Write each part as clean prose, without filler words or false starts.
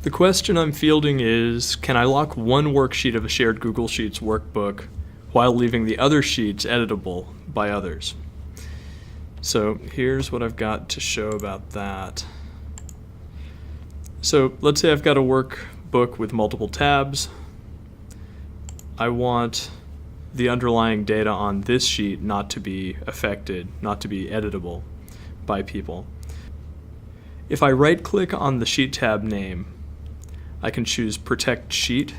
The question I'm fielding is, can I lock one worksheet of a shared Google Sheets workbook while leaving the other sheets editable by others? So here's what I've got to show about that. So let's say I've got a workbook with multiple tabs. I want the underlying data on this sheet not to be affected, not to be editable by people. If I right-click on the sheet tab name, I can choose Protect Sheet.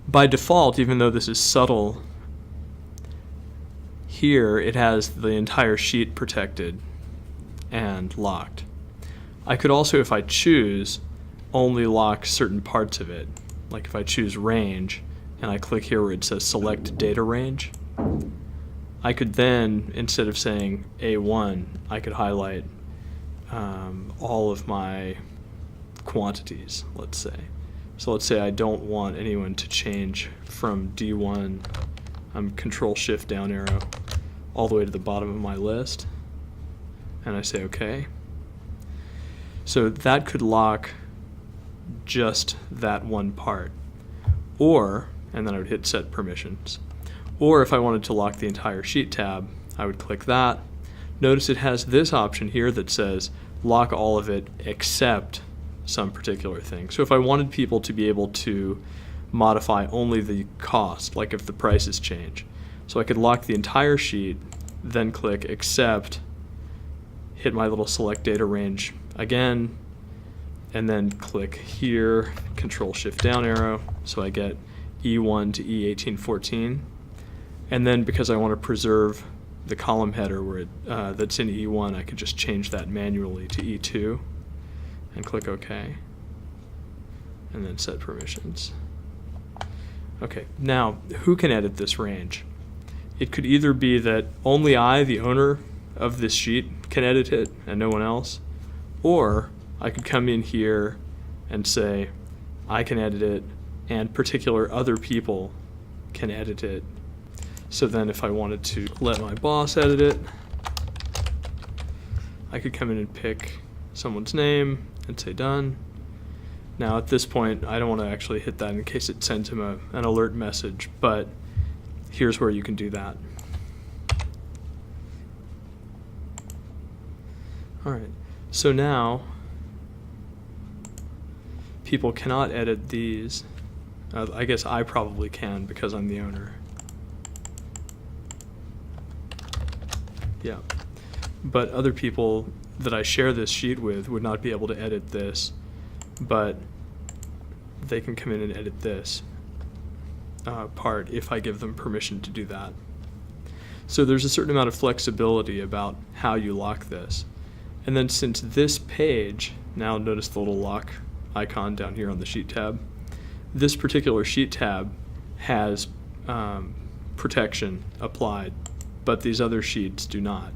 By default, even though this is subtle, here it has the entire sheet protected and locked. I could also, if I choose, only lock certain parts of it. Like if I choose Range, and I click here where it says Select Data Range, I could then, instead of saying A1, I could highlight all of my quantities, let's say. So let's say I don't want anyone to change from D1, I'm Control-Shift down arrow, all the way to the bottom of my list, and I say OK. So that could lock just that one part. Or, and then I would hit Set Permissions. Or if I wanted to lock the entire sheet tab, I would click that. Notice it has this option here that says lock all of it except some particular thing. So if I wanted people to be able to modify only the cost, like if the prices change, so I could lock the entire sheet, then click Accept, hit my little Select Data Range again, and then click here, Control-Shift down arrow, so I get E1 to E1814. And then because I want to preserve the column header where that's in E1, I could just change that manually to E2 and click OK, and then Set Permissions. Okay, now who can edit this range? It could either be that only I, the owner of this sheet, can edit it and no one else, or I could come in here and say I can edit it and particular other people can edit it. So then if I wanted to let my boss edit it, I could come in and pick someone's name and say done. Now at this point I don't want to actually hit that in case it sends him an alert message, but here's where you can do that. Alright, so now people cannot edit these. I guess I probably can because I'm the owner. Yeah, but other people that I share this sheet with would not be able to edit this, but they can come in and edit this part if I give them permission to do that. So there's a certain amount of flexibility about how you lock this. And then since this page, now notice the little lock icon down here on the sheet tab, this particular sheet tab has protection applied, but these other sheets do not.